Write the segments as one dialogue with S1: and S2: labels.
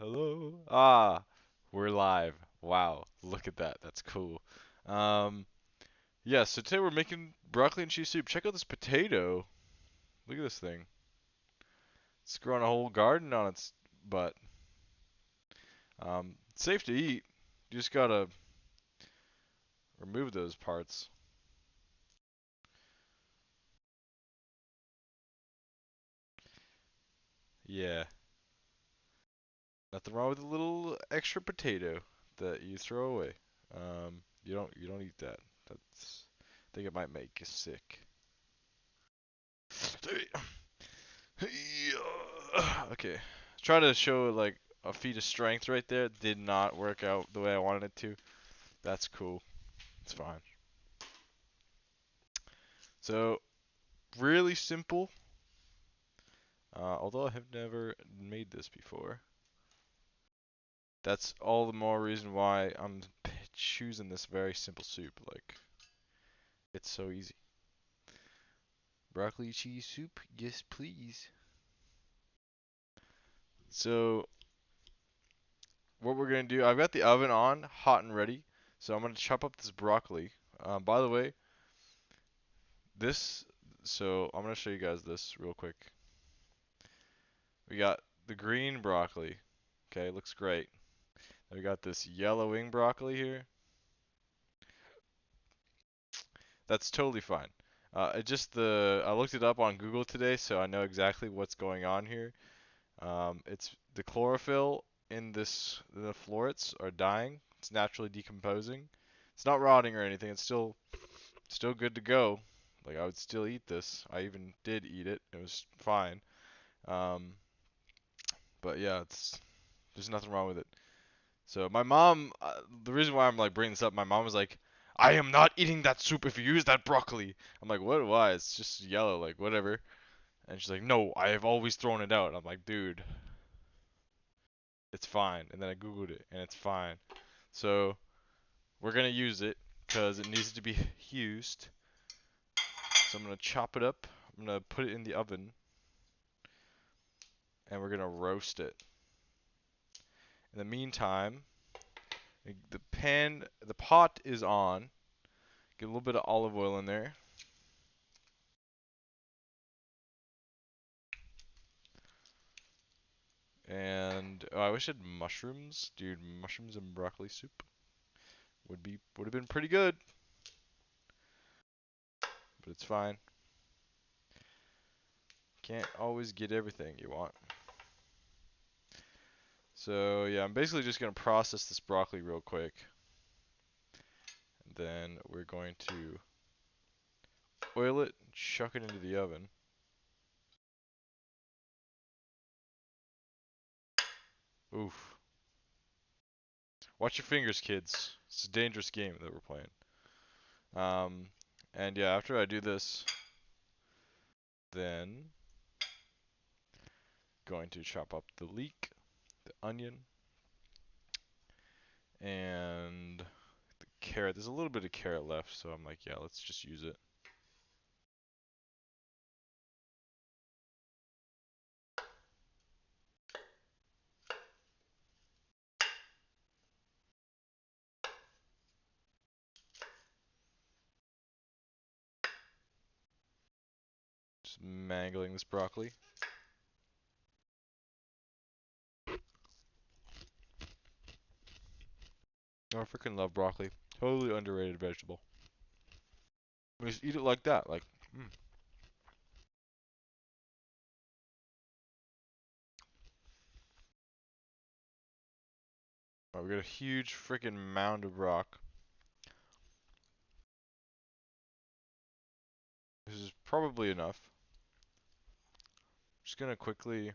S1: Hello. Ah, we're live. Wow, look at that. That's cool. Um, yeah, so today we're making broccoli and cheese soup. Check out this potato. Look at this thing. It's growing a whole garden on its butt. It's safe to eat. You just gotta remove those parts. Yeah, nothing wrong with a little extra potato that you throw away. You don't eat that. That's I think it might make you sick. Okay. Try to show like a feat of strength right there. Did not work out the way I wanted it to. That's cool. It's fine. So, really simple. Although I have never made this before. That's all the more reason why I'm choosing this very simple soup. Like, it's so easy. Broccoli cheese soup? Yes, please. So, what we're gonna do, I've got the oven on, hot and ready. So I'm gonna chop up this broccoli. By the way, This, so I'm gonna show you guys this real quick. We got the green broccoli. Okay, looks great. Then we got this yellowing broccoli here. That's totally fine. It just I looked it up on Google today, so I know exactly what's going on here. It's the chlorophyll in the florets are dying. It's naturally decomposing. It's not rotting or anything. It's still good to go. Like I would still eat this. I even did eat it. It was fine. Um, but yeah, there's nothing wrong with it. So my mom, the reason why I'm like bringing this up, my mom was like, "I am not eating that soup if you use that broccoli." I'm like, "What? Why? It's just yellow, like whatever." And she's like, "No, I have always thrown it out." I'm like, "Dude, it's fine." And then I googled it, and it's fine. So we're gonna use it because it needs to be used. So I'm gonna chop it up. I'm gonna put it in the oven, and we're gonna roast it. In the meantime, the pot is on. Get a little bit of olive oil in there. And oh, I wish I had mushrooms, dude. Mushrooms and broccoli soup would have been pretty good, but it's fine. Can't always get everything you want. So yeah, I'm basically just gonna process this broccoli real quick. And then we're going to oil it, chuck it into the oven. Oof. Watch your fingers, kids. It's a dangerous game that we're playing. Um, and yeah, after I do this, then going to chop up the leek, the onion, and the carrot. There's a little bit of carrot left, so I'm like, yeah, let's just use it. Just mangling this broccoli. Oh, I freaking love broccoli. Totally underrated vegetable. We just eat it like that. Like, mm. Alright, we got a huge freaking mound of rock. This is probably enough. Just gonna quickly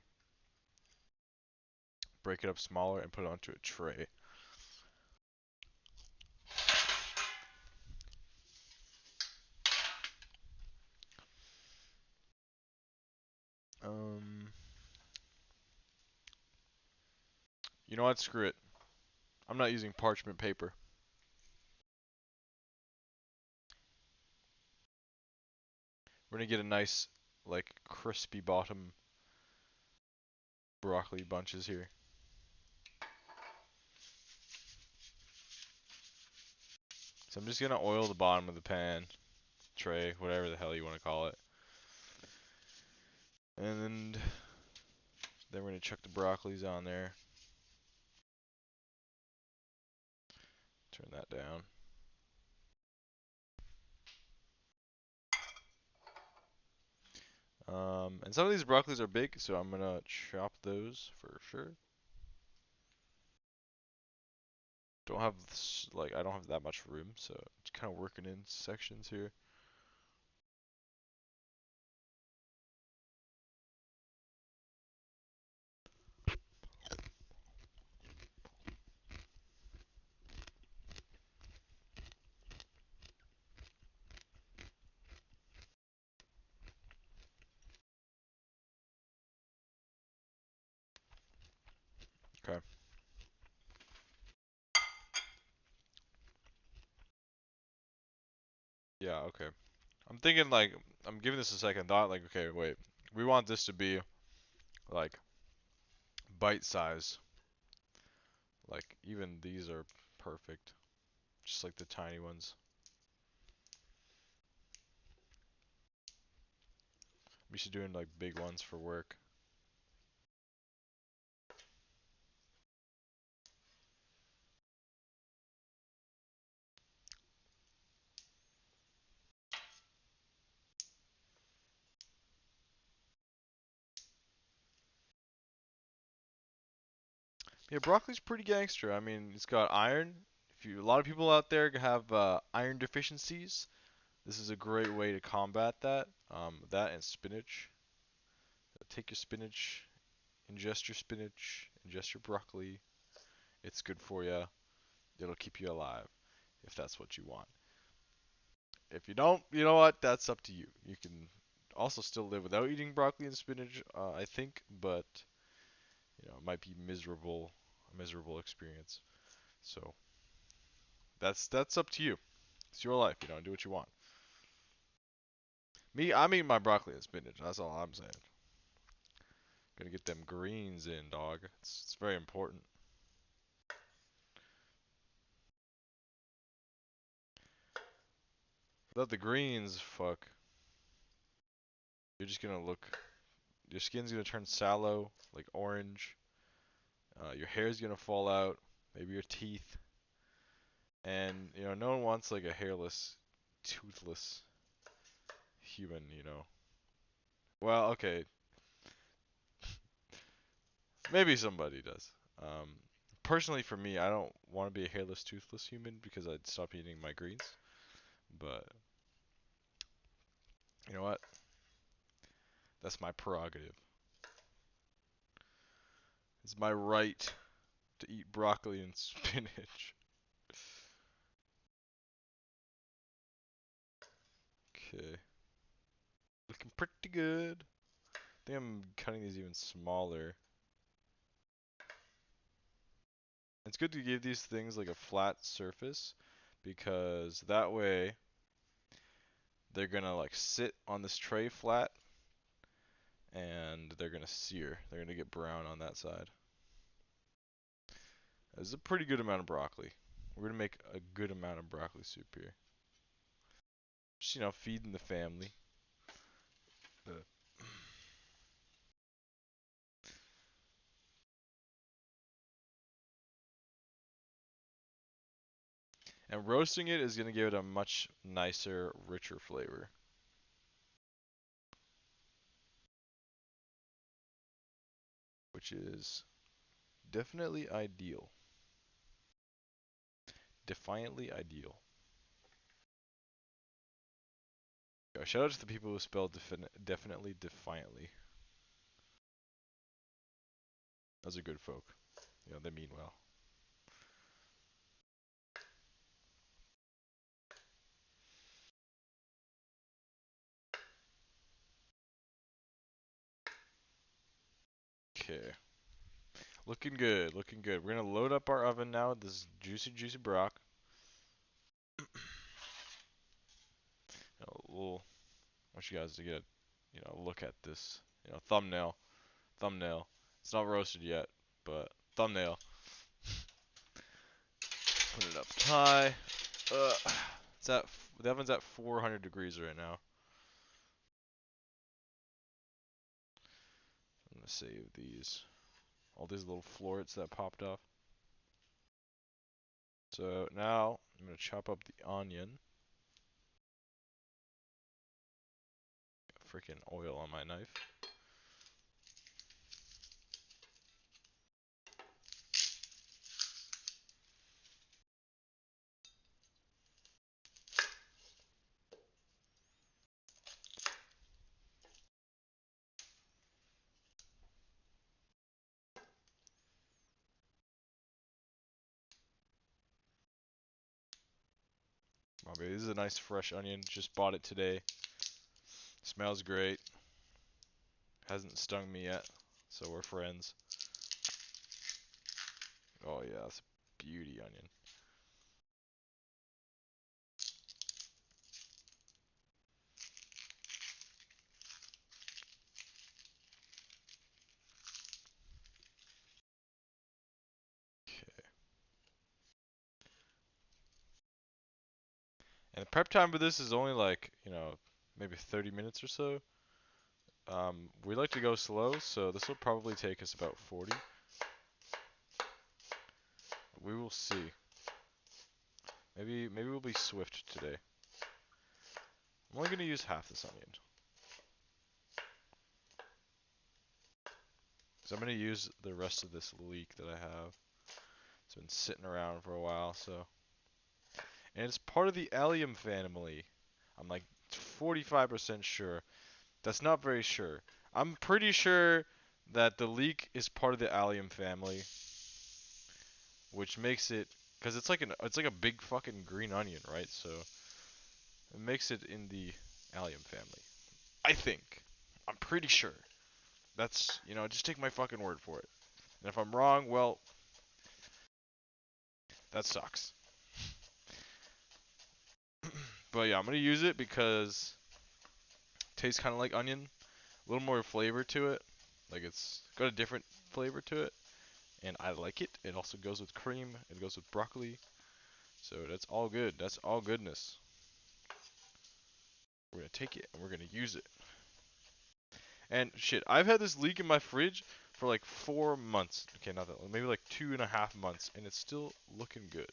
S1: break it up smaller and put it onto a tray. Um, you know what? Screw it. I'm not using parchment paper. We're gonna get a nice, like, crispy bottom broccoli bunches here. So I'm just gonna oil the bottom of the pan, tray, whatever the hell you want to call it. And then we're gonna chuck the broccolis on there. Turn that down. And some of these broccolis are big, so I'm gonna chop those for sure. Don't have like I don't have that much room, so just kind of working in sections here. Okay. Yeah, okay. I'm thinking like I'm giving this a second thought. Like, okay, wait, we want this to be like bite size. Like even these are perfect, just like the tiny ones. We should doing like big ones for work. Yeah, broccoli's pretty gangster. I mean, it's got iron. If you, a lot of people out there have iron deficiencies, this is a great way to combat that. That and spinach. Take your spinach, ingest your broccoli. It's good for you. It'll keep you alive if that's what you want. If you don't, you know what? That's up to you. You can also still live without eating broccoli and spinach, I think, but it might be a miserable experience. So that's up to you. It's your life. Do what you want. Me, I'm eating my broccoli and spinach. That's all I'm saying. Gonna get them greens in, dog. It's very important. Without the greens, fuck. You're just gonna look. Your skin's gonna turn sallow, like orange. Your hair's gonna fall out. Maybe your teeth. And no one wants like a hairless, toothless human. Well, okay, maybe somebody does. Um, Personally, for me, I don't want to be a hairless, toothless human because I'd stop eating my greens. But you know what? That's my prerogative. It's my right to eat broccoli and spinach. Okay, looking pretty good. I think I'm cutting these even smaller. It's good to give these things like a flat surface because that way they're gonna like sit on this tray flat and they're gonna sear. They're gonna get brown on that side. This is a pretty good amount of broccoli. We're gonna make a good amount of broccoli soup here. Just feeding the family. Uh, And roasting it is gonna give it a much nicer, richer flavor, which is definitely ideal. Defiantly ideal. Shout out to the people who spelled definitely defiantly. Those are good folk. They mean well. Okay. Looking good, looking good. We're gonna load up our oven now with this juicy, juicy brock. We'll want you guys to get a look at this. Thumbnail, thumbnail. It's not roasted yet, but thumbnail. Put it up high. Uh, it's at the oven's at 400 degrees right now. I'm gonna save these, all these little florets that popped off. So now I'm gonna chop up the onion. Freaking oil on my knife. Oh, baby, this is a nice fresh onion. Just bought it today. Smells great. Hasn't stung me yet, so we're friends. Oh yeah, that's a beauty onion. Okay. And the prep time for this is only like, maybe 30 minutes or so. We like to go slow, so this will probably take us about 40. We will see. Maybe we'll be swift today. I'm only gonna use half this onion. So I'm gonna use the rest of this leek that I have. It's been sitting around for a while, so. And it's part of the allium family. I'm like 45% sure. That's not very sure. I'm pretty sure that the leek is part of the allium family, which makes it, because it's like a big fucking green onion, right? So it makes it in the allium family. I think. I'm pretty sure. That's, just take my fucking word for it. And if I'm wrong, well, that sucks. But yeah, I'm gonna use it because it tastes kind of like onion, a little more flavor to it. Like it's got a different flavor to it, and I like it. It also goes with cream. It goes with broccoli. So that's all good. That's all goodness. We're gonna take it and we're gonna use it. And shit, I've had this leek in my fridge for like 4 months. Okay, not that long, maybe like 2.5 months, and it's still looking good.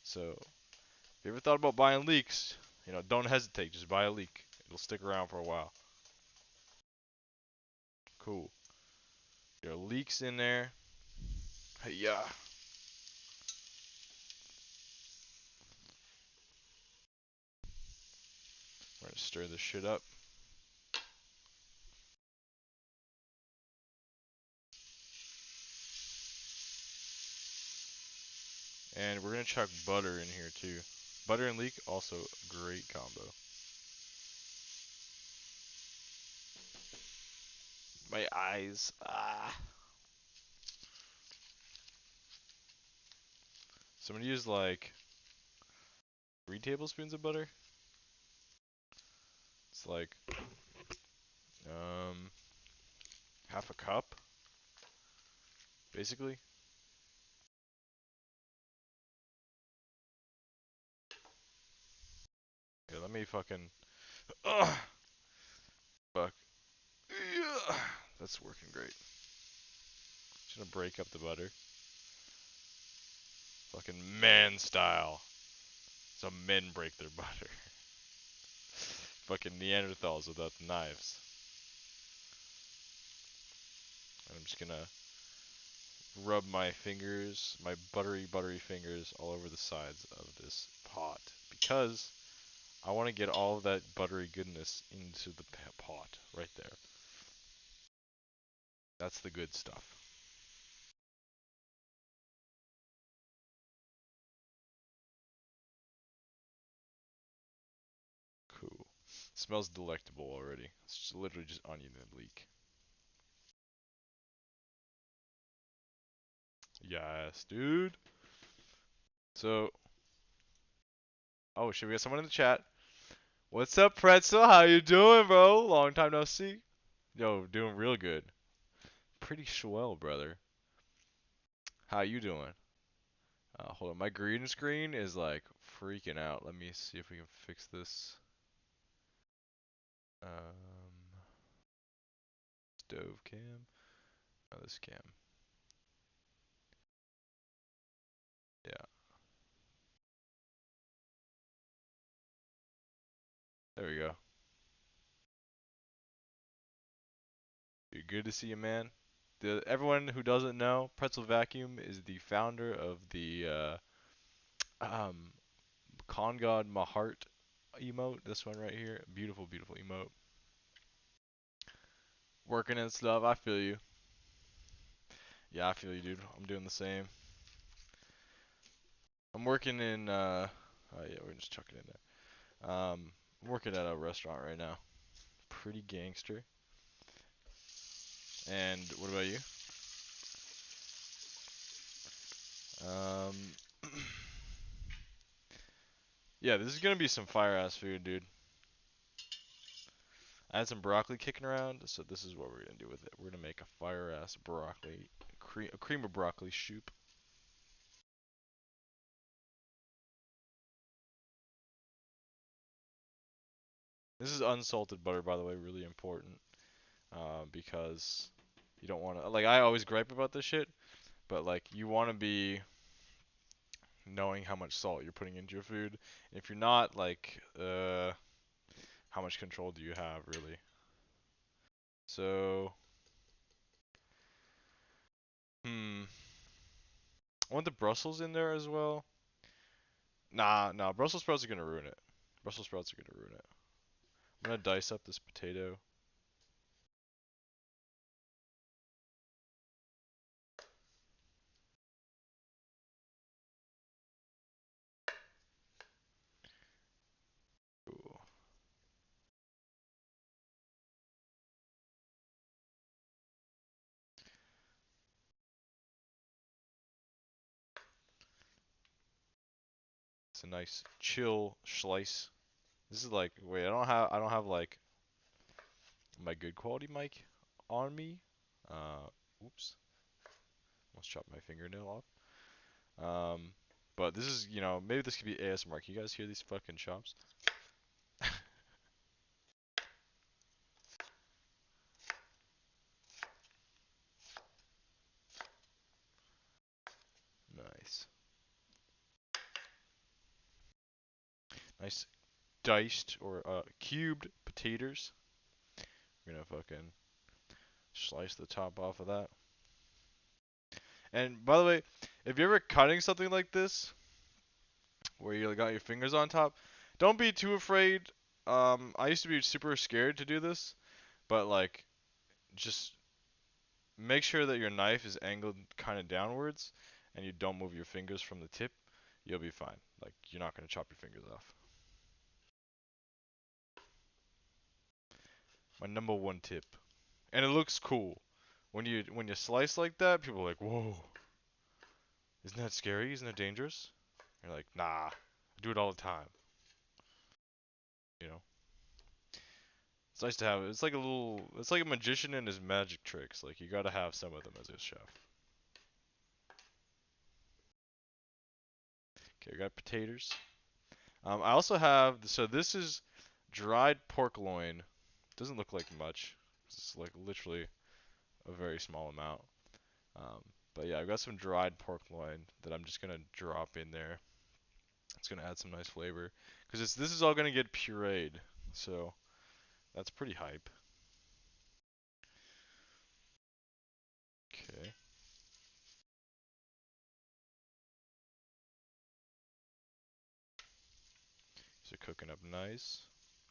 S1: So if you ever thought about buying leeks, don't hesitate. Just buy a leek. It'll stick around for a while. Cool. There are leeks in there. Hey, yeah. We're gonna stir this shit up. And we're gonna chuck butter in here too. Butter and leek, also great combo. My eyes. Ah. So I'm gonna use like 3 tablespoons of butter. It's like um half a cup, basically. Okay, let me fucking. Ugh, fuck. Yeah. That's working great. Just gonna break up the butter. Fucking man style. Some men break their butter. Fucking Neanderthals without knives. And I'm just gonna rub my fingers, my buttery fingers, all over the sides of this pot because I want to get all of that buttery goodness into the pot right there. That's the good stuff. Cool. Smells delectable already. It's just literally just onion and leek. Yes, dude. So, oh shit, we got someone in the chat. What's up, Pretzel? How you doing, bro? Long time no see. Yo, doing real good. Pretty swell, brother. How you doing? Hold on, my green screen is like freaking out. Let me see if we can fix this. Stove cam. Oh, this cam. Yeah, there we go. Good to see you, man. Everyone who doesn't know, Pretzel Vacuum is the founder of the um, Con God My Heart emote. This one right here, beautiful, beautiful emote. Working and stuff. I feel you. Yeah, I feel you, dude. I'm doing the same. I'm working in. Oh yeah, we're just chucking it in there. I'm working at a restaurant right now. Pretty gangster. And what about you? Um, yeah, this is gonna be some fire ass food, dude. I had some broccoli kicking around, so this is what we're gonna do with it. We're gonna make a fire ass broccoli, cream of broccoli soup. This is unsalted butter, by the way, really important, because you don't want to. Like, I always gripe about this shit, but like, you want to be knowing how much salt you're putting into your food. And if you're not, like, how much control do you have, really? So, I want the Brussels in there as well. Nah, Brussels sprouts are gonna ruin it. Brussels sprouts are gonna ruin it. I'm gonna dice up this potato. Ooh. It's a nice chill slice. This is like, wait, I don't have like my good quality mic on me. Oops, almost chopped my fingernail off. But this is, maybe this could be ASMR. Can you guys hear these fucking chops? Nice, nice diced or cubed potatoes. We're gonna fucking slice the top off of that. And by the way, if you're ever cutting something like this, where you got your fingers on top, don't be too afraid. I used to be super scared to do this, but like, just make sure that your knife is angled kind of downwards, and you don't move your fingers from the tip. You'll be fine. Like, you're not gonna chop your fingers off. My number one tip, and it looks cool. When you slice like that, people are like, "Whoa, isn't that scary? Isn't that dangerous?" You're like, "Nah, I do it all the time." You know. It's nice to have it. It's like a magician and his magic tricks. Like, you gotta have some of them as a chef. Okay, we got potatoes. I also have, so this is dried pork loin. Doesn't look like much. It's like literally a very small amount. Um, but yeah, I've got some dried pork loin that I'm just gonna drop in there. It's gonna add some nice flavor. Because this is all gonna get pureed. So, that's pretty hype. Okay. So cooking up nice.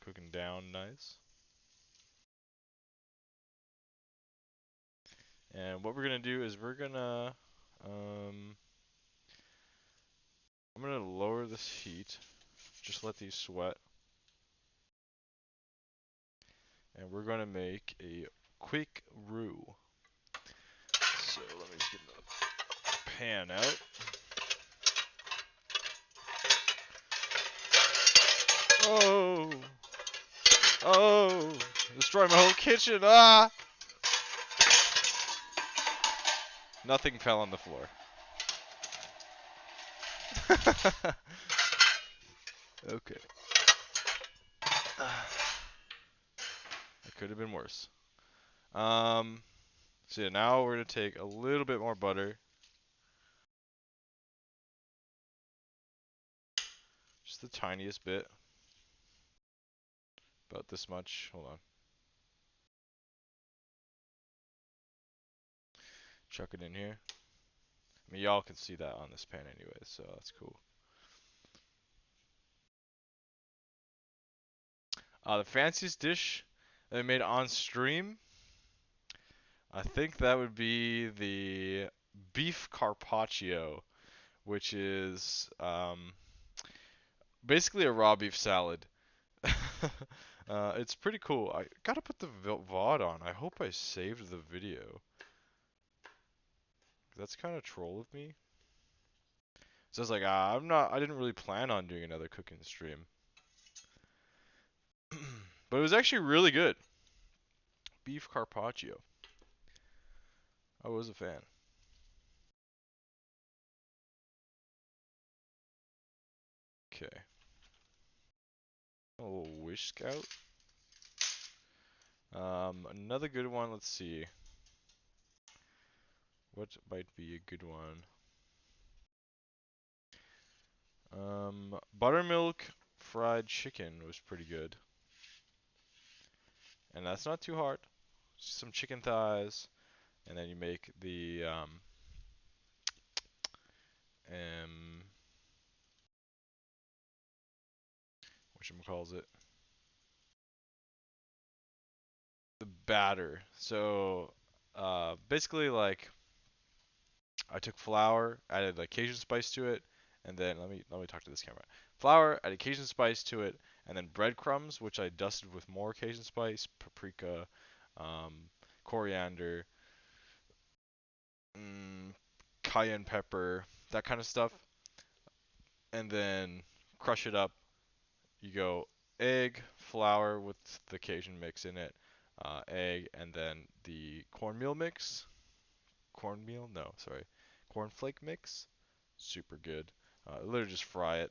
S1: Cooking down nice. And what we're gonna do is I'm gonna lower this heat, just let these sweat, and we're gonna make a quick roux. So let me just get the pan out. Oh, oh, destroy my whole kitchen, ah! Nothing fell on the floor. Okay. It could have been worse. So yeah, now we're gonna take a little bit more butter, just the tiniest bit, about this much. Hold on. Chuck it in here. I mean, y'all can see that on this pan anyway, so that's cool. The fanciest dish that I made on stream, I think that would be the beef carpaccio, which is basically a raw beef salad. It's pretty cool. I gotta put the VOD on. I hope I saved the video. That's kind of troll of me. So I was like, I didn't really plan on doing another cooking stream. But it was actually really good. Beef carpaccio. I was a fan. Okay. A little wish scout. Another good one. Let's see. What might be a good one? Buttermilk fried chicken was pretty good. And that's not too hard. Some chicken thighs, and then you make the um whatchamacalls it? The batter. So basically like I took flour, added like Cajun spice to it, and then let me talk to this camera. Flour, added Cajun spice to it, and then breadcrumbs, which I dusted with more Cajun spice, paprika, um, coriander, mm, cayenne pepper, that kind of stuff, and then crush it up. You go egg, flour with the Cajun mix in it, egg, and then the cornmeal mix. Cornmeal? No, sorry. Cornflake mix. Super good. Literally just fry it.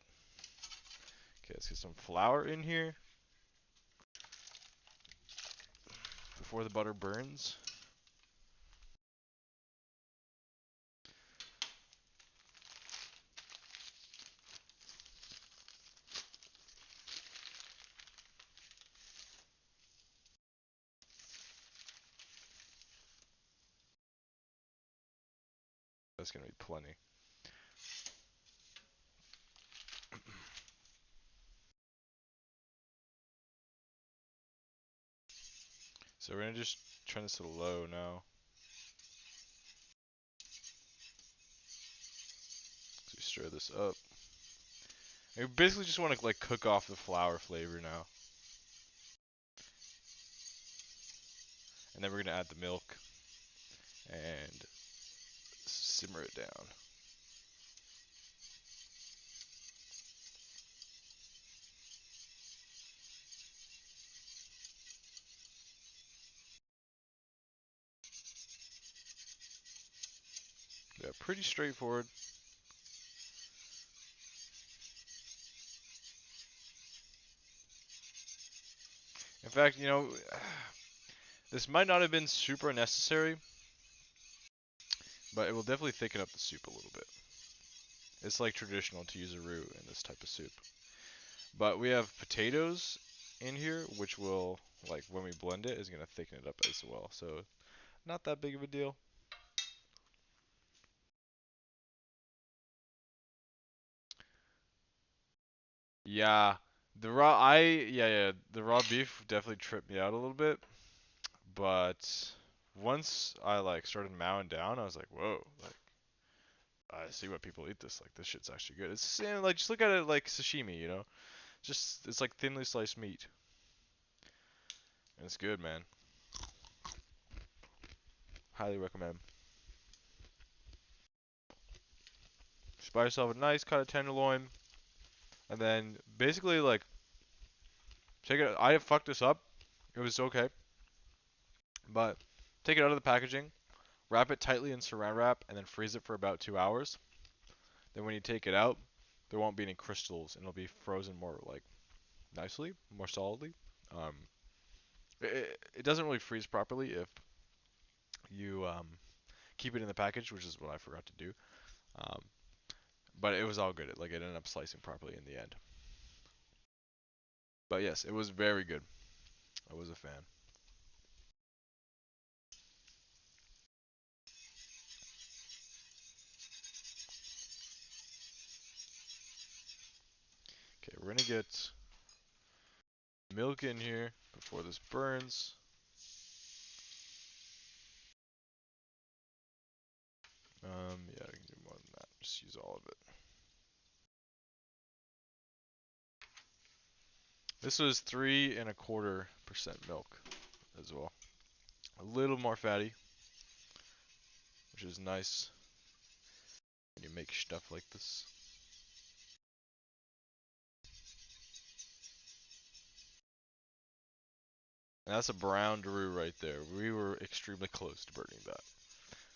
S1: Okay, let's get some flour in here before the butter burns. That's gonna be plenty. So we're gonna just turn this to low now. So we stir this up. And we basically just want to like cook off the flour flavor now. And then we're gonna add the milk and simmer it down. Yeah, pretty straightforward. In fact, this might not have been super necessary, but it will definitely thicken up the soup a little bit. It's like traditional to use a roux in this type of soup. But we have potatoes in here, which will, like, when we blend it, is going to thicken it up as well. So, not that big of a deal. Yeah, the raw beef definitely tripped me out a little bit. But once I, like, started mowing down, I was like, whoa, like, I see why people eat this. Like, this shit's actually good. It's, like, just look at it like sashimi. Just, it's like thinly sliced meat. And it's good, man. Highly recommend. Just buy yourself a nice cut of tenderloin, and then basically like take it. I fucked this up. It was okay, but take it out of the packaging, wrap it tightly in saran wrap, and then freeze it for about 2 hours. Then when you take it out, there won't be any crystals, and it'll be frozen more like nicely, more solidly. Um, it doesn't really freeze properly if you keep it in the package, which is what I forgot to do. Um, but it was all good. It ended up slicing properly in the end. But yes, it was very good. I was a fan. Okay, we're gonna get milk in here before this burns. Yeah, I can do more than that. Just use all of it. This was 3.25% milk as well. A little more fatty, which is nice when you make stuff like this. And that's a brown roux right there. We were extremely close to burning that.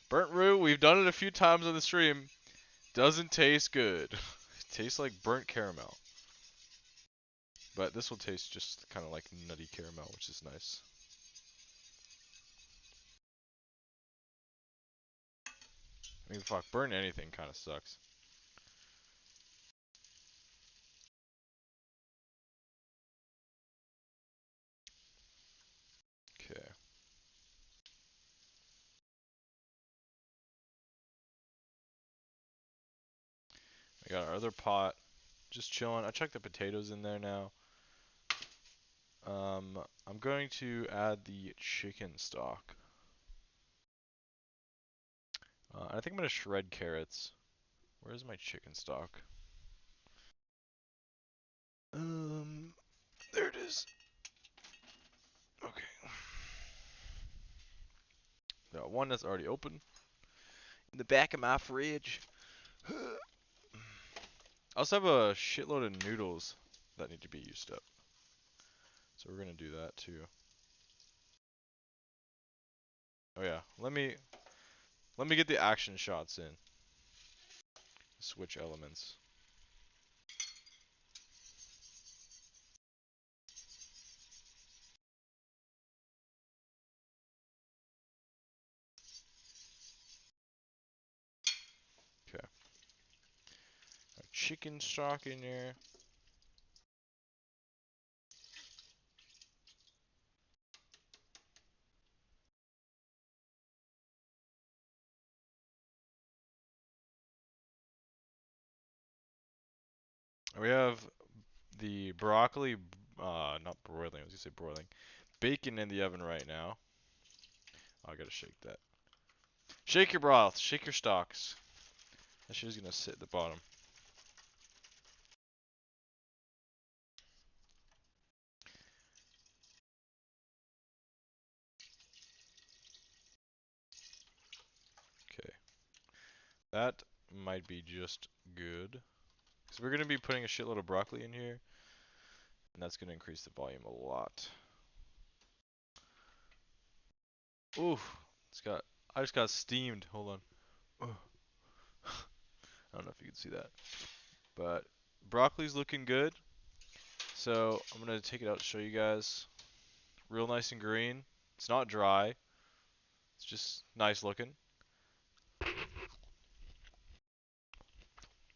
S1: Burnt roux, we've done it a few times on the stream. Doesn't taste good. It tastes like burnt caramel. But this will taste just kind of like nutty caramel, which is nice. I mean, fuck, burn anything kind of sucks. Okay. I got our other pot just chilling. I chucked the potatoes in there now. I'm going to add the chicken stock. I think I'm gonna shred carrots. Where's my chicken stock? There it is. Okay. Got one that's already open in the back of my fridge. I also have a shitload of noodles that need to be used up. So we're gonna do that too. Oh yeah, let me get the action shots in. Switch elements. Okay. Chicken stock in there. We have the broccoli, not broiling, I was gonna say broiling. Bacon in the oven right now. Oh, I gotta shake that. Shake your broth, shake your stocks. That shit is gonna sit at the bottom. Okay. That might be just good. So we're gonna be putting a shitload of broccoli in here, and that's gonna increase the volume a lot. Oof, I just got steamed. Hold on. Ugh. I don't know if you can see that, but broccoli's looking good. So I'm gonna take it out to show you guys. Real nice and green. It's not dry. It's just nice looking.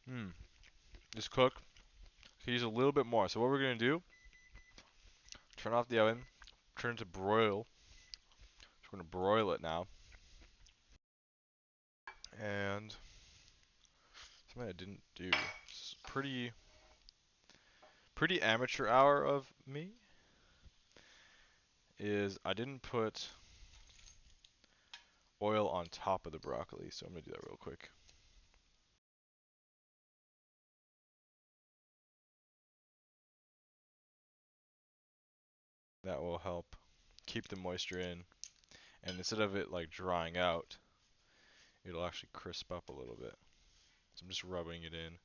S1: Hmm. Just cook. Could use a little bit more. So what we're gonna do? Turn off the oven. Turn it to broil. So we're gonna broil it now. And something I didn't do. It's pretty amateur hour of me is I didn't put oil on top of the broccoli, so I'm gonna do that real quick. That will help keep the moisture in, and instead of it like drying out, it'll actually crisp up a little bit. So I'm just rubbing it in.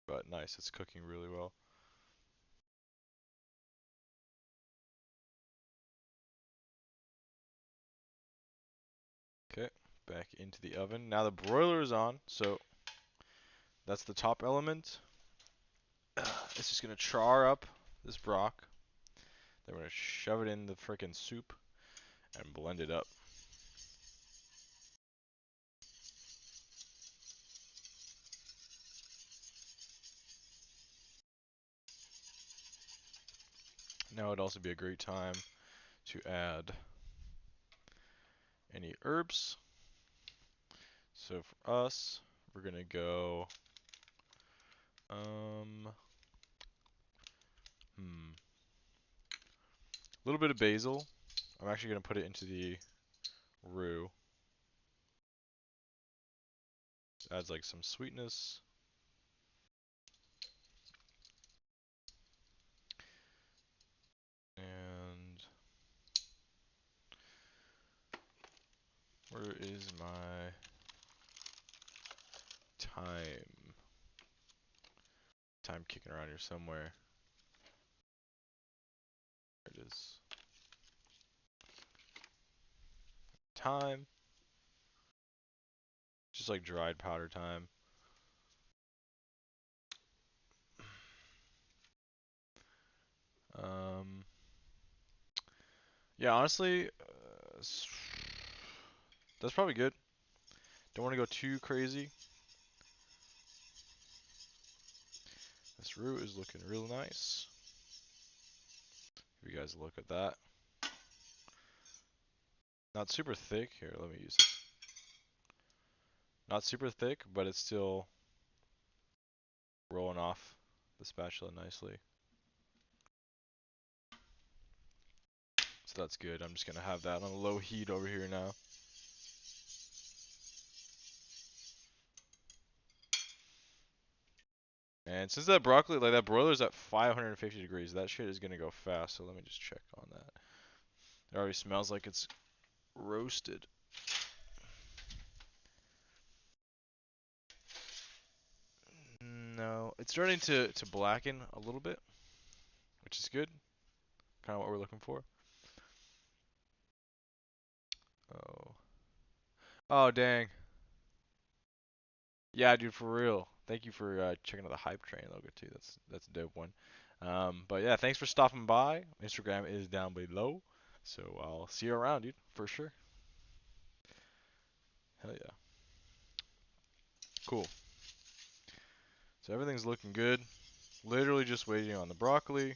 S1: But nice, it's cooking really well. Okay, back into the oven. Now the broiler is on, so that's the top element. It's just gonna char up this brock. Then we're gonna shove it in the frickin' soup and blend it up. Now would also be a great time to add any herbs. So for us, we're gonna go, a little bit of basil. I'm actually gonna put it into the roux. Adds like some sweetness. And where is my thyme? Thyme kicking around here somewhere. There it is. Thyme. Just like dried powder thyme. Yeah, honestly, that's probably good. Don't want to go too crazy. This roux is looking real nice. Give you guys a look at that. Not super thick. Here, let me use it. Not super thick, but it's still rolling off the spatula nicely. So that's good. I'm just gonna have that on low heat over here now. And since that broccoli, like that broiler's at 550 degrees, that shit is gonna go fast. So let me just check on that. It already smells like it's roasted. No, it's starting to blacken a little bit, which is good. Kind of what we're looking for. Oh. Oh, dang. Yeah, dude, for real. Thank you for checking out the Hype Train logo too. That's a dope one. But yeah, thanks for stopping by. Instagram is down below, so I'll see you around, dude, for sure. Hell yeah. Cool. So everything's looking good. Literally just waiting on the broccoli.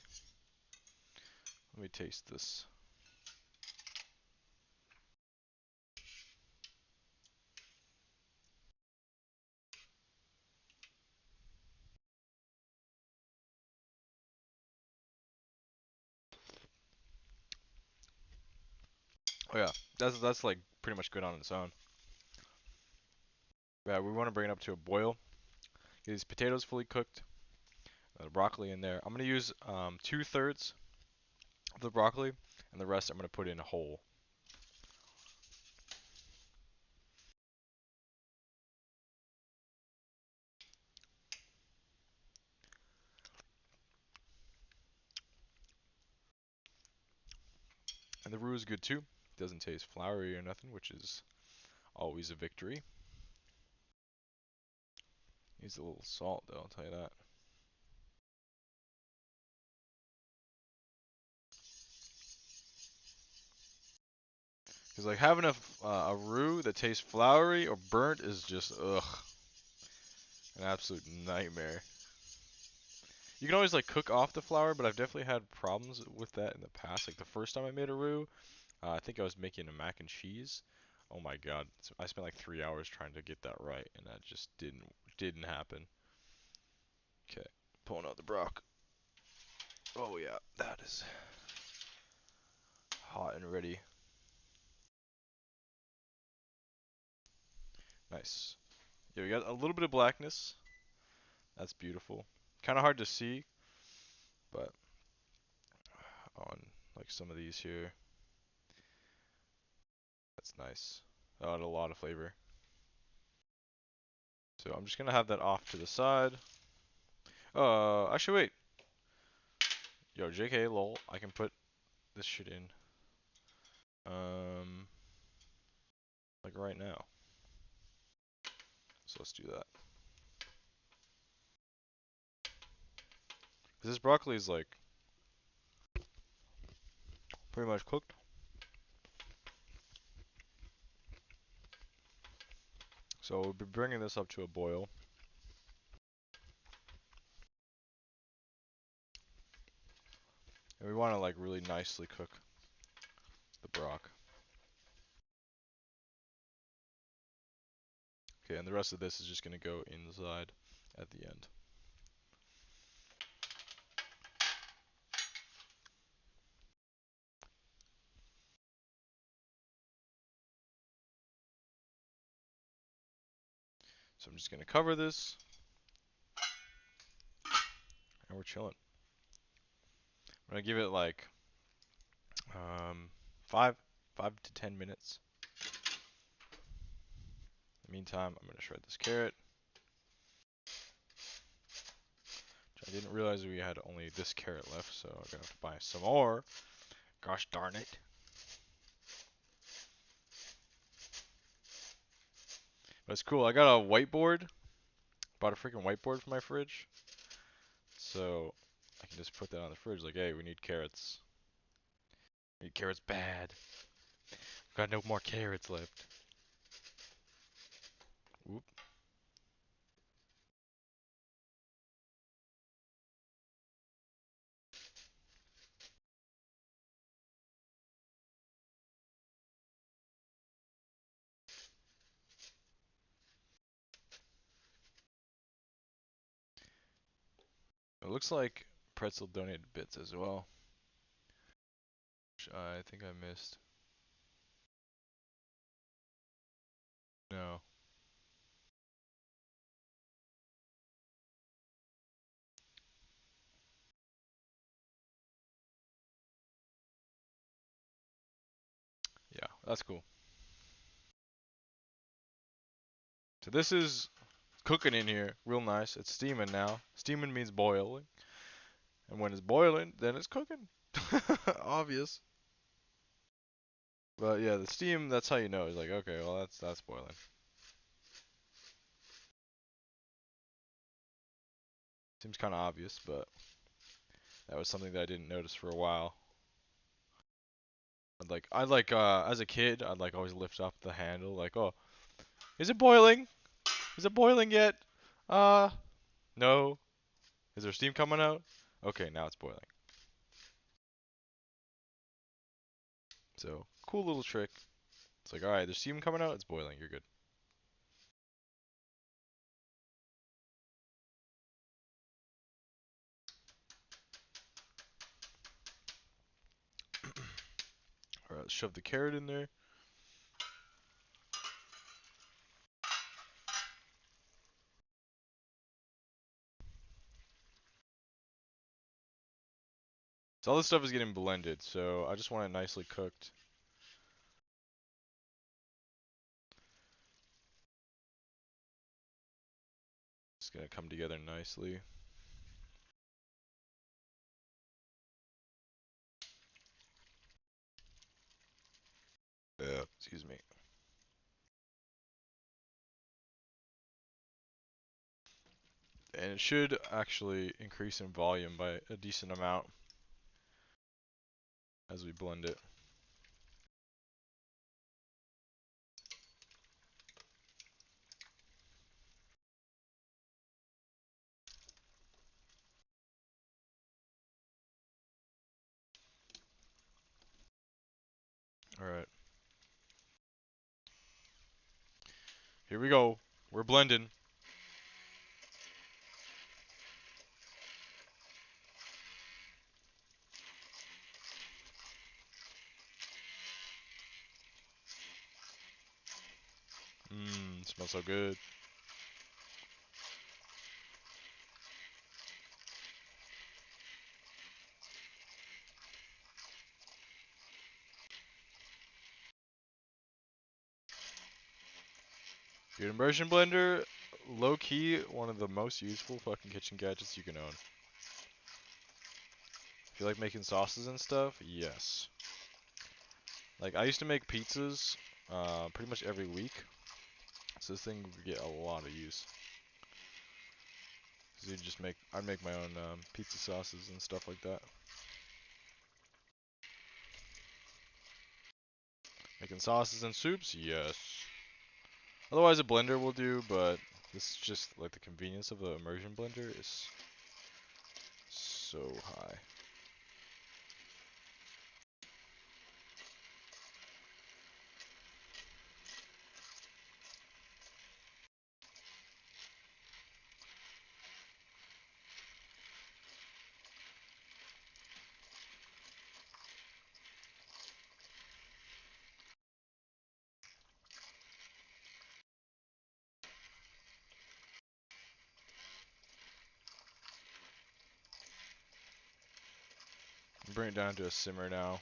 S1: Let me taste this. Oh yeah, that's like pretty much good on its own. Yeah, we want to bring it up to a boil. Get these potatoes fully cooked. The broccoli in there. I'm gonna use 2/3 of the broccoli, and the rest I'm gonna put in whole. And the roux is good too. Doesn't taste floury or nothing, which is always a victory. Needs a little salt though, I'll tell you that. Because like having a roux that tastes floury or burnt is just ugh, an absolute nightmare. You can always like cook off the flour, but I've definitely had problems with that in the past. Like the first time I made a roux, I think I was making a mac and cheese. Oh my god, I spent like 3 hours trying to get that right, and that just didn't happen. Okay, pulling out the brock. Oh yeah, that is hot and ready. Nice. Yeah, we got a little bit of blackness. That's beautiful. Kind of hard to see, but on like some of these here, that's nice. That had a lot of flavor. So I'm just gonna have that off to the side. Actually wait. Yo, JK, lol. I can put this shit in. Like right now. So let's do that. This broccoli is like pretty much cooked. So we'll be bringing this up to a boil. And we want to like really nicely cook the brock. Okay, and the rest of this is just gonna go inside at the end. So I'm just gonna cover this, and we're chilling. I'm gonna give it like um, 5 to 10 minutes. In the meantime, I'm gonna shred this carrot. Which I didn't realize we had only this carrot left, so I'm gonna have to buy some more. Gosh darn it. But it's cool. I got a whiteboard. Bought a freaking whiteboard for my fridge. So I can just put that on the fridge like, hey, we need carrots. We need carrots bad. Got no more carrots left. Oop. It looks like Pretzel donated bits as well. Which I think I missed. No. Yeah, that's cool. So this is cooking in here, real nice. It's steaming now. Steaming means boiling. And when it's boiling, then it's cooking. Obvious. But yeah, the steam, that's how you know. It's like, okay, well that's boiling. Seems kind of obvious, but that was something that I didn't notice for a while. As a kid, I'd like always lift up the handle, like, oh, is it boiling? Is it boiling yet? No. Is there steam coming out? Okay, now it's boiling. So, cool little trick. It's like, alright, there's steam coming out, it's boiling, you're good. Alright, let's shove the carrot in there. So all this stuff is getting blended, so I just want it nicely cooked. It's gonna come together nicely. Excuse me. And it should actually increase in volume by a decent amount as we blend it. Alright. Here we go. We're blending. Smells so good. Dude, immersion blender, low key, one of the most useful fucking kitchen gadgets you can own. If you like making sauces and stuff, yes. Like I used to make pizzas pretty much every week. So this thing would get a lot of use. So I'd make my own pizza sauces and stuff like that. Making sauces and soups, yes. Otherwise a blender will do, but this is just like the convenience of the immersion blender is so high. Bring it down to a simmer now.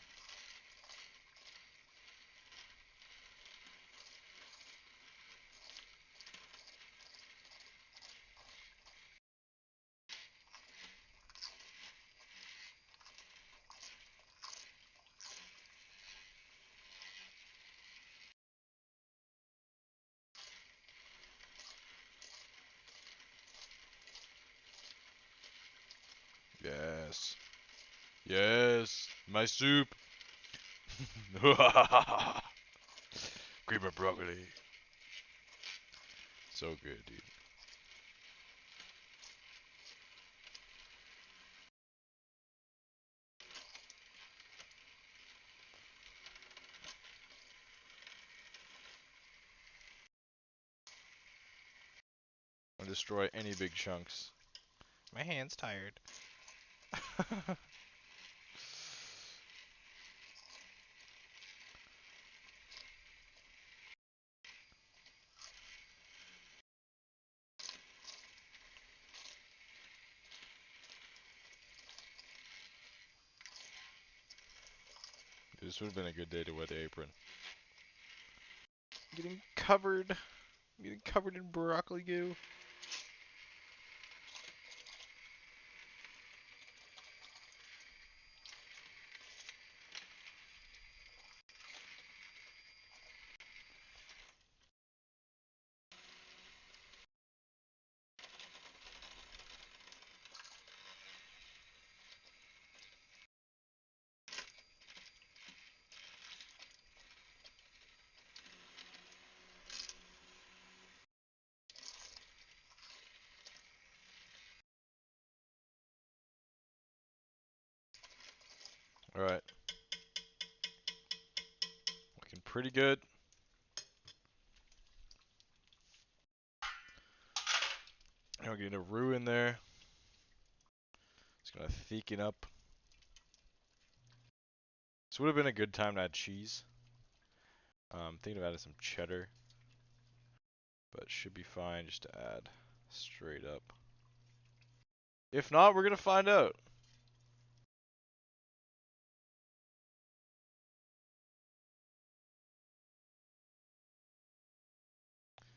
S1: Yes. Yes. My soup. Cream of broccoli. So good, dude. I'll destroy any big chunks. My hand's tired. This would have been a good day to wear the apron. Getting covered. Getting covered in broccoli goo. Alright. Looking pretty good. Now we're getting a roux in there. It's gonna thicken up. This would have been a good time to add cheese. Thinking of adding some cheddar. But should be fine just to add straight up. If not, we're gonna find out.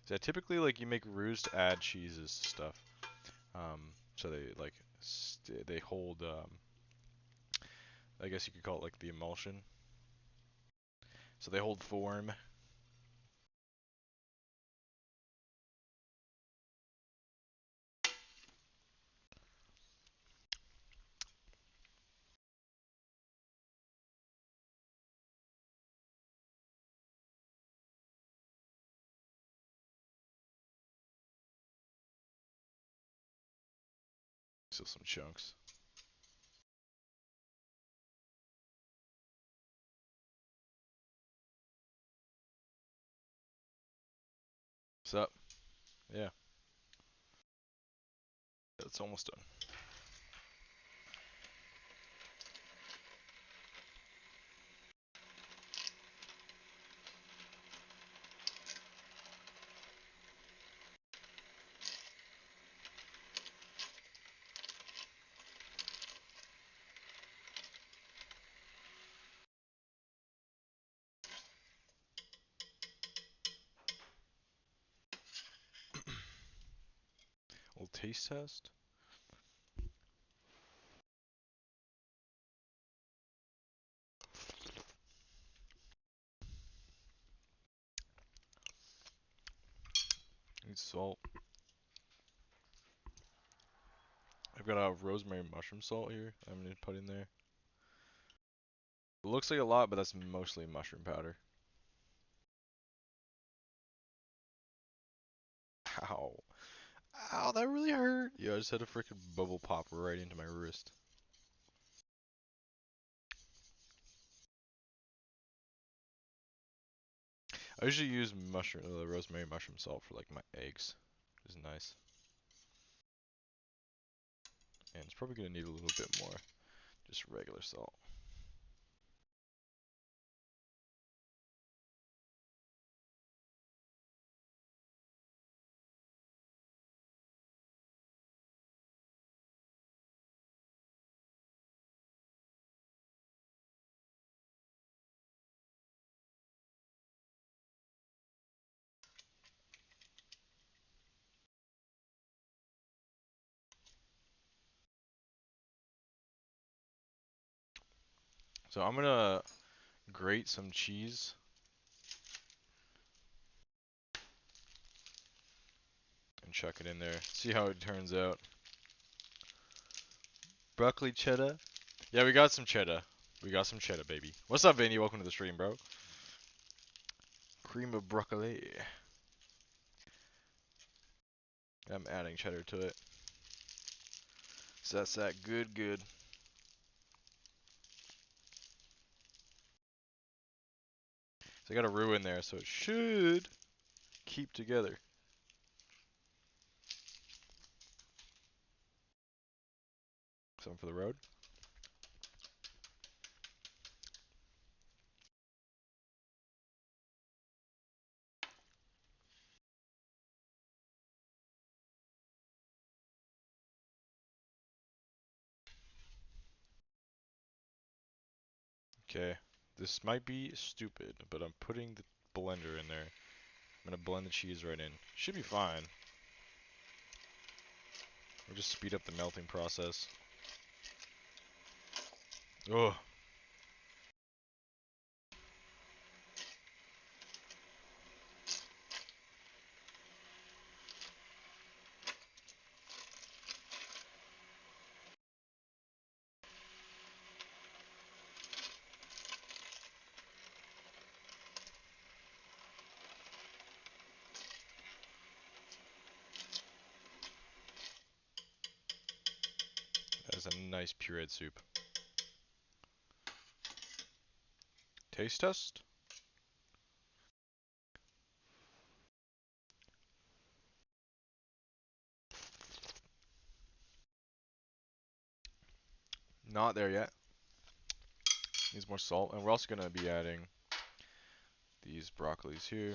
S1: So yeah, typically, like, you make roux to add cheeses to stuff. So they like they hold. I guess you could call it like the emulsion. So they hold form. So some chunks. What's up? Yeah, it's almost done. A little taste test. needs salt. I've got a rosemary mushroom salt here. I'm gonna put in there. It looks like a lot, but that's mostly mushroom powder. Ow. Ow, that really hurt. Yeah, I just had a freaking bubble pop right into my wrist. I usually use rosemary mushroom salt for like my eggs, which is nice. And it's probably gonna need a little bit more, just regular salt. So I'm gonna grate some cheese and chuck it in there. See how it turns out. Broccoli cheddar. Yeah, we got some cheddar. We got some cheddar, baby. What's up, Vinny? Welcome to the stream, bro. Cream of broccoli. I'm adding cheddar to it. So that's that good. So I got a roux in there, so it should keep together. Something for the road. Okay, this might be stupid, but I'm putting the blender in there. I'm gonna blend the cheese right in. Should be fine. We'll just speed up the melting process. Oh, that is a nice pureed soup. Taste test? Not there yet. Needs more salt, and we're also gonna be adding these broccolis here.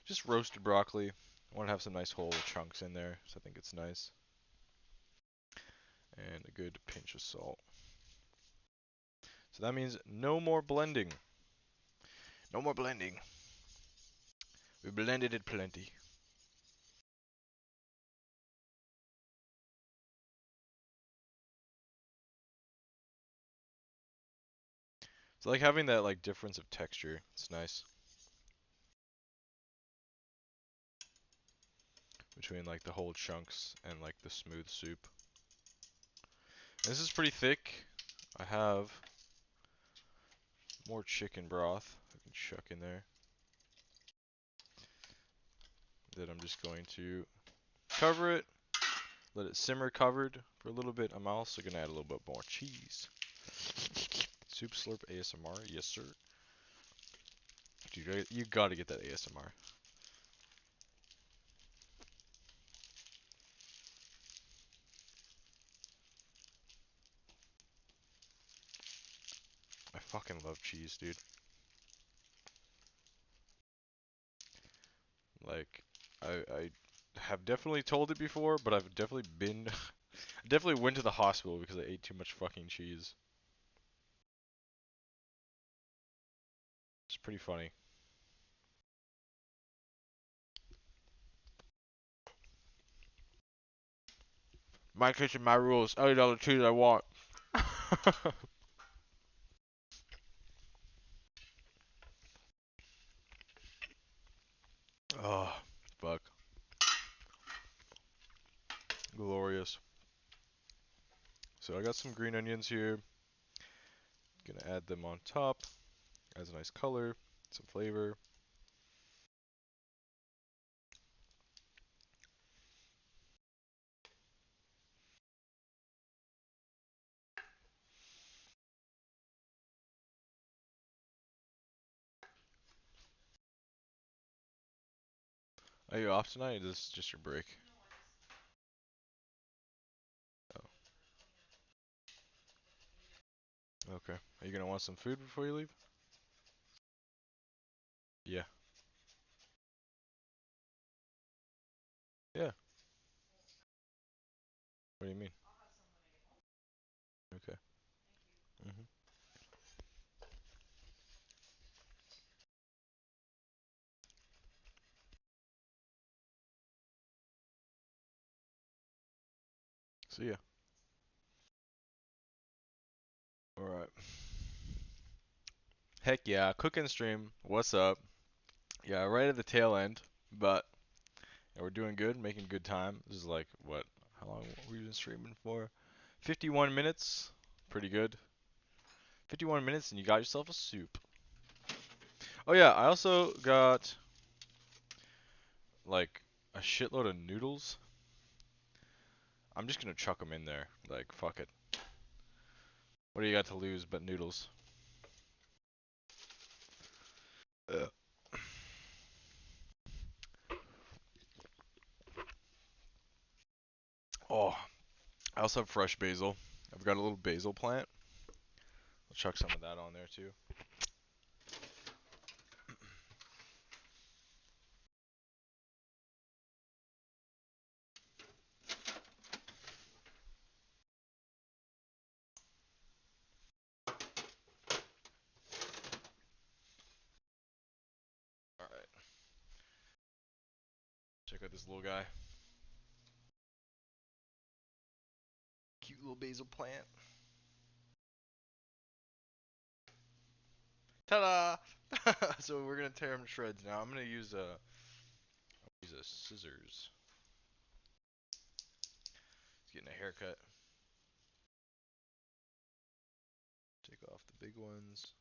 S1: Just roasted broccoli. I want to have some nice whole chunks in there, so I think it's nice. And a good pinch of salt. So that means no more blending. No more blending. We blended it plenty. It's like having that like difference of texture. It's nice. Between like the whole chunks and like the smooth soup. This is pretty thick. I have more chicken broth I can chuck in there. That I'm just going to cover it. Let it simmer covered for a little bit. I'm also going to add a little bit more cheese. Soup slurp ASMR. Yes, sir. Dude, you gotta get that ASMR. I fucking love cheese, dude. Like, I have definitely told it before, but I've definitely been, I definitely went to the hospital because I ate too much fucking cheese. It's pretty funny. My kitchen, my rules. I eat all the cheese I want. Oh, fuck. got some green onions here. Gonna add them on top. Adds a nice color, some flavor. Are you off tonight, or is this just your break? Oh, okay. Are you gonna want some food before you leave? Yeah. Yeah. What do you mean? Okay. Mhm. See ya. All right. Heck yeah, cooking stream. What's up? Yeah, right at the tail end, but yeah, we're doing good, making good time. This is like what? How long we been streaming for? 51 minutes. Pretty good. 51 minutes, and you got yourself a soup. Oh yeah, I also got like a shitload of noodles. I'm just gonna chuck them in there. Like fuck it. What do you got to lose but noodles? Uh, Oh, I also have fresh basil. I've got a little basil plant. I'll chuck some of that on there too. All right. Check out this little guy. Cute little basil plant. Ta-da! So we're gonna tear him to shreds now. I'm gonna use a scissors. He's getting a haircut. Take off the big ones.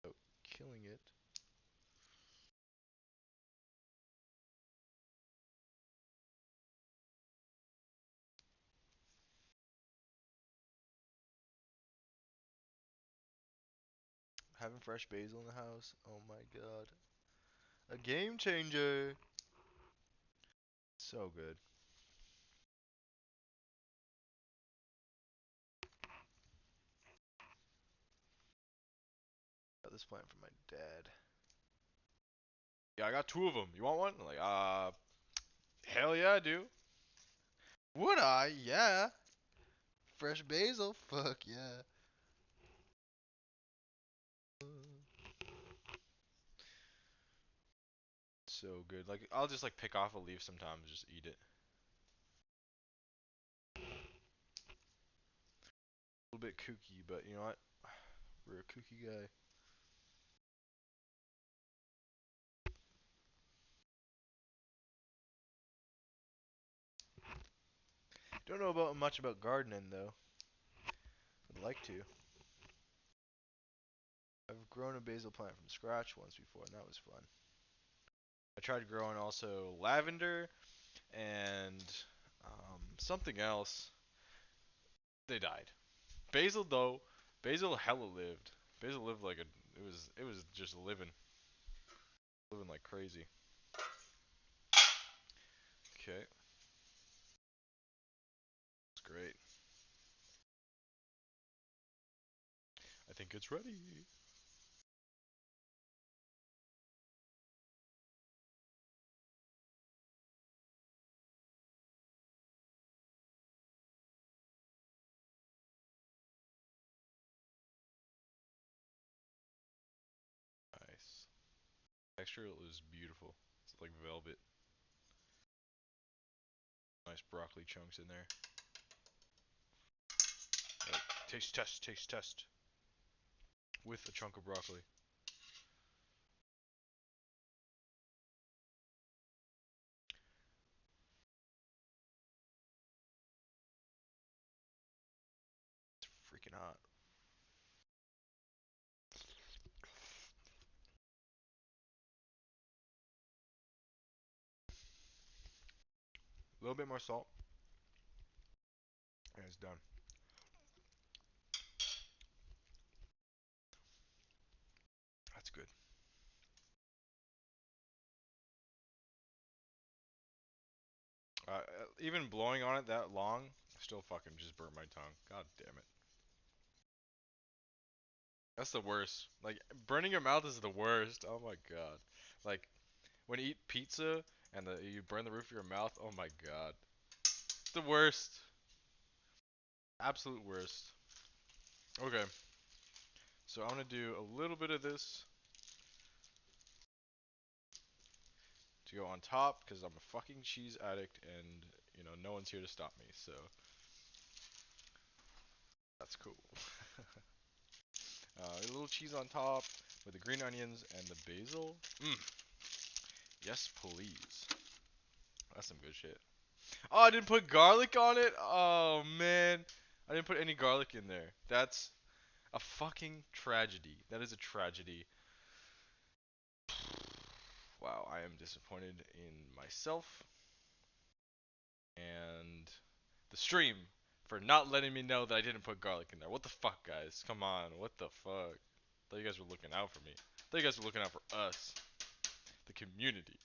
S1: Oh, killing it. Having fresh basil in the house. Oh my god. A game changer. So good. Got this plant from my dad. Yeah, I got two of them. You want one? I'm like, hell yeah, I do. Would I? Yeah. Fresh basil? Fuck yeah. So good. Like, I'll just like pick off a leaf sometimes, just eat it. A little bit kooky, but you know what? We're a kooky guy. Don't know about much about gardening though. I'd like to. I've grown a basil plant from scratch once before, and that was fun. I tried growing also lavender and something else. They died. Basil though, basil hella lived. Basil lived like a. It was just living like crazy. Okay, it's great. I think it's ready. Nice. Texture is beautiful. It's like velvet. Nice broccoli chunks in there. Taste test, taste test. With a chunk of broccoli. fucking hot. A little bit more salt. And it's done. That's good. Even blowing on it that long, still fucking just burnt my tongue. God damn it. That's the worst. Like, burning your mouth is the worst. Oh my god. Like, when you eat pizza and you burn the roof of your mouth, oh my god. It's the worst. Absolute worst. Okay. So I'm gonna do a little bit of this to go on top because I'm a fucking cheese addict and, you know, no one's here to stop me. So that's cool. A little cheese on top with the green onions and the basil. Mmm. Yes, please. That's some good shit. Oh, I didn't put garlic on it? Oh, man. I didn't put any garlic in there. That's a fucking tragedy. That is a tragedy. Wow, I am disappointed in myself and the stream for not letting me know that I didn't put garlic in there. What the fuck, guys? Come on. What the fuck? Thought you guys were looking out for me. Thought you guys were looking out for us, the community.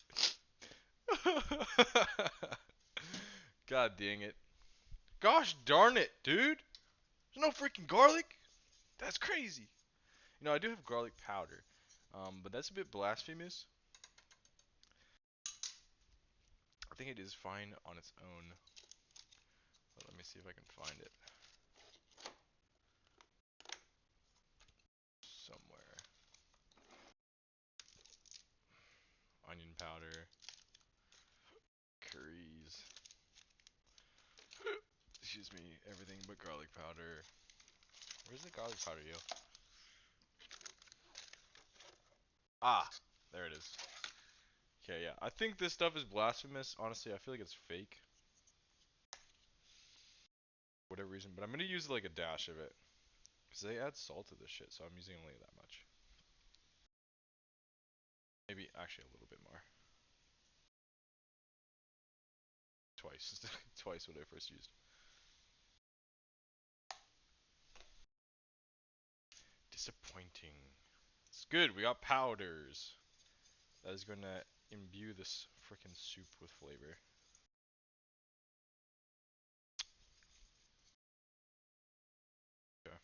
S1: God dang it. Gosh darn it, dude. There's no freaking garlic. That's crazy. You know, I do have garlic powder, but that's a bit blasphemous. I think it is fine on its own. But let me see if I can find it somewhere. Onion powder, curries. Excuse me, everything but garlic powder. Where's the garlic powder, yo? Ah, there it is. Okay, yeah. I think this stuff is blasphemous. Honestly, I feel like it's fake. For whatever reason, but I'm gonna use like a dash of it. Because they add salt to this shit, so I'm using only that much. Maybe actually a little bit more. Twice. Twice what I first used. Disappointing. It's good, we got powders. That is gonna imbue this freaking soup with flavor. Okay.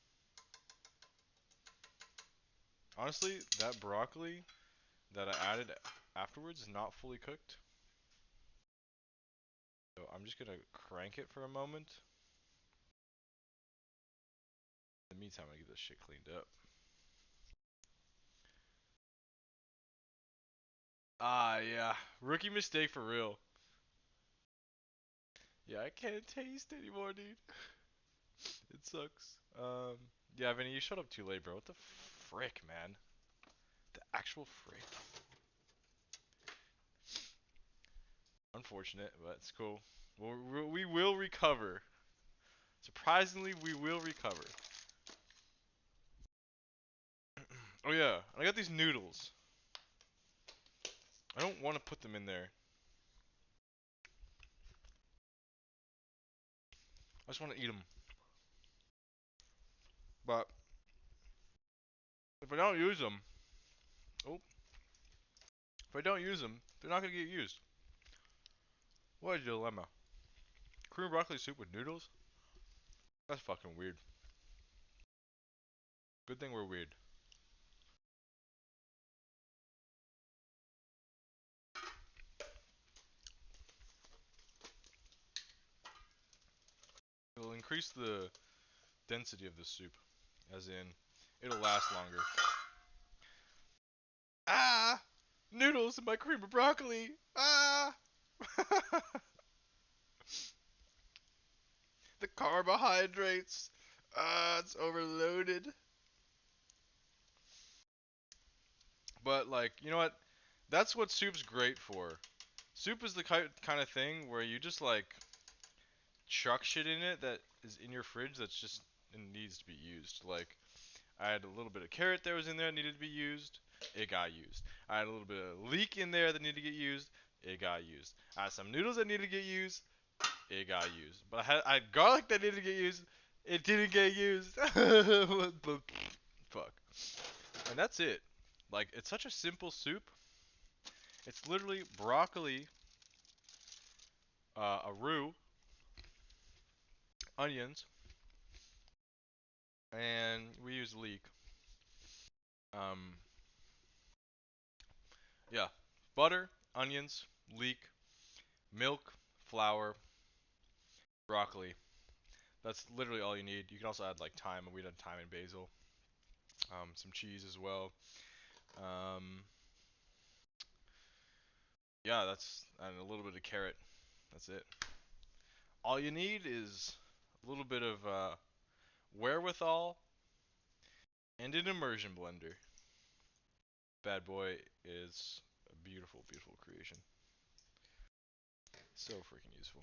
S1: Honestly, that broccoli that I added afterwards is not fully cooked. So I'm just gonna crank it for a moment. In the meantime, I get this shit cleaned up. Ah, yeah. Rookie mistake for real. Yeah, I can't taste anymore, dude. It sucks. Yeah, Vinny, you showed up too late, bro. What the frick, man? The actual frick. Unfortunate, but it's cool. We will recover. Surprisingly, we will recover. Oh yeah, I got these noodles. I don't want to put them in there. I just want to eat them. But if I don't use them, oh, if I don't use them, they're not gonna get used. What a dilemma. Cream broccoli soup with noodles? That's fucking weird. Good thing we're weird. It'll increase the density of the soup, as in, it'll last longer. Ah! Noodles in my cream of broccoli! Ah! The carbohydrates! Ah, it's overloaded. But, like, you know what? That's what soup's great for. Soup is the kind of thing where you just, like, chuck shit in it that is in your fridge that's just needs to be used. Like, I had a little bit of carrot that was in there that needed to be used. It got used. I had a little bit of leek in there that needed to get used. It got used. I had some noodles that needed to get used. It got used. But I had garlic that needed to get used. It didn't get used. Fuck. And that's it. Like, it's such a simple soup. It's literally broccoli, a roux, onions, and we use leek. Um, yeah, butter, onions, leek, milk, flour, broccoli. That's literally all you need. You can also add like thyme. We done thyme and basil. Some cheese as well. Um, yeah, that's and a little bit of carrot. That's it. All you need is a little bit of wherewithal and an immersion blender. Bad boy is a beautiful, beautiful creation. So freaking useful.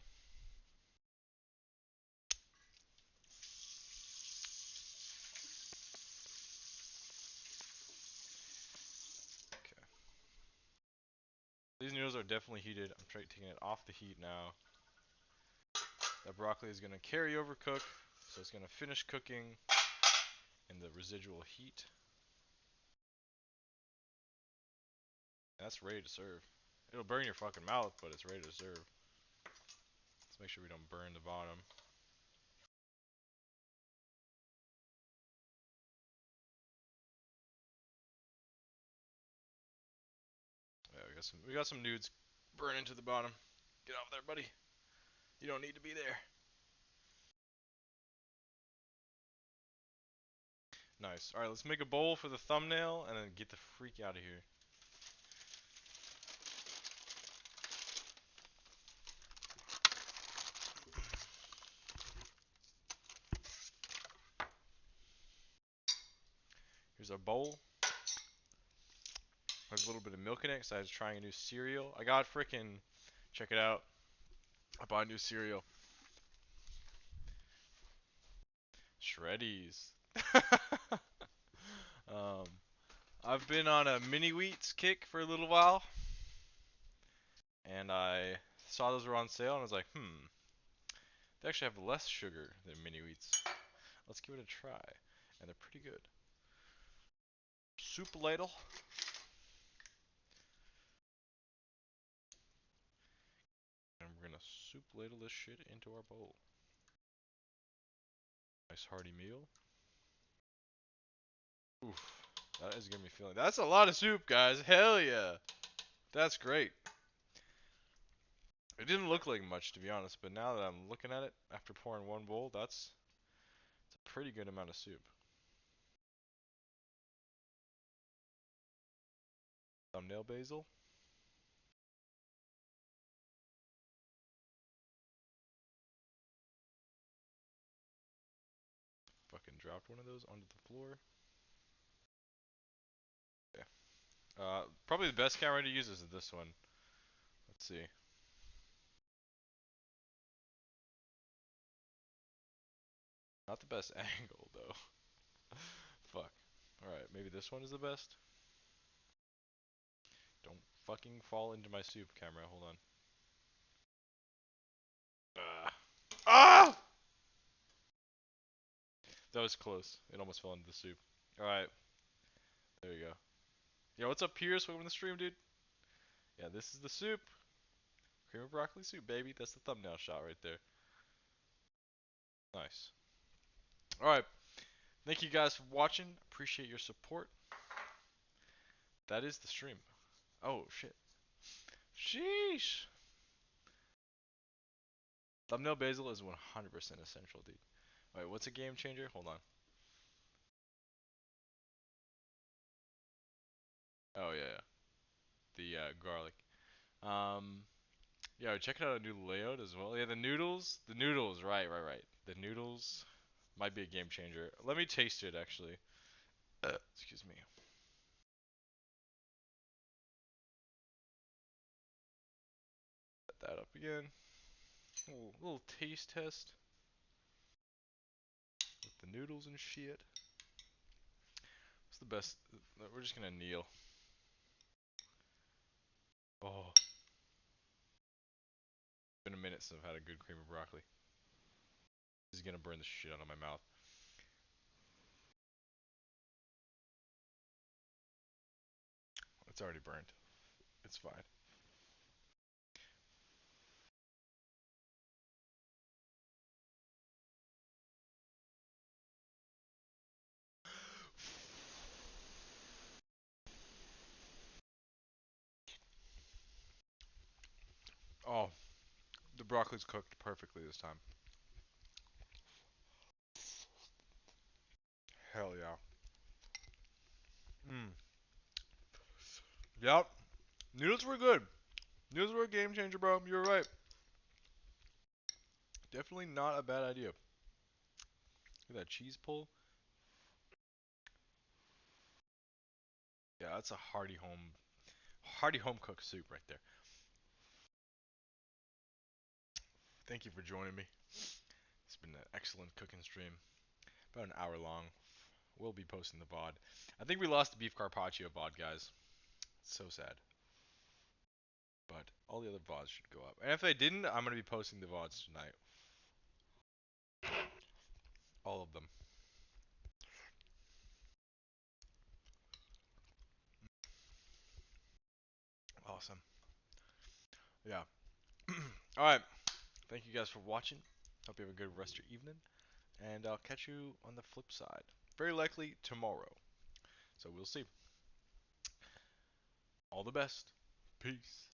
S1: Okay. These noodles are definitely heated. I'm taking it off the heat now. That broccoli is going to carry over cook, so it's going to finish cooking in the residual heat. And that's ready to serve. It'll burn your fucking mouth, but it's ready to serve. Let's make sure we don't burn the bottom. Yeah, we got some nudes burning to the bottom. Get off there, buddy. You don't need to be there. Nice. Alright, let's make a bowl for the thumbnail and then get the freak out of here. Here's our bowl. There's a little bit of milk in it because I was trying a new cereal. I got freaking, check it out. I bought a new cereal. Shreddies. um, I've been on a mini wheats kick for a little while. And I saw those were on sale and I was like, they actually have less sugar than mini wheats. Let's give it a try. And they're pretty good. Soup ladle. And we're gonna soup ladle this shit into our bowl. Nice hearty meal. Oof. That is gonna be feeling. That's a lot of soup, guys. Hell yeah. That's great. It didn't look like much, to be honest, but now that I'm looking at it, after pouring one bowl, it's a pretty good amount of soup. Thumbnail basil. Fucking dropped one of those onto the floor. Yeah. Probably the best camera to use is this one. Let's see. Not the best angle, though. Fuck. Alright, maybe this one is the best? Don't fucking fall into my soup, camera. Hold on. Ah! That was close. It almost fell into the soup. Alright. There you go. Yo, what's up, Pierce? Welcome to the stream, dude. Yeah, this is the soup. Cream of broccoli soup, baby. That's the thumbnail shot right there. Nice. Alright. Thank you guys for watching. Appreciate your support. That is the stream. Oh, shit. Sheesh. Thumbnail basil is 100% essential, dude. Alright, what's a game changer? Hold on. Oh, yeah, yeah. The garlic. Um, yeah, check out a new layout as well. Yeah, the noodles. The noodles, right. The noodles might be a game changer. Let me taste it, actually. Excuse me. Set that up again. Little taste test. the noodles and shit. What's the best? We're just gonna kneel. Oh, it's been a minute since I've had a good cream of broccoli. This is gonna burn the shit out of my mouth. It's already burned. It's fine. Oh, the broccoli's cooked perfectly this time. Hell yeah. Mm. Yep. Noodles were good. Noodles were a game changer, bro. You're right. Definitely not a bad idea. Look at that cheese pull. Yeah, that's a hearty home cooked soup right there. Thank you for joining me. It's been an excellent cooking stream. About an hour long. We'll be posting the VOD. I think we lost the beef carpaccio VOD, guys. It's so sad. But all the other VODs should go up. And if they didn't, I'm going to be posting the VODs tonight. All of them. Awesome. Yeah. Alright. Thank you guys for watching. Hope you have a good rest of your evening. And I'll catch you on the flip side. Very likely tomorrow. So we'll see. All the best. Peace.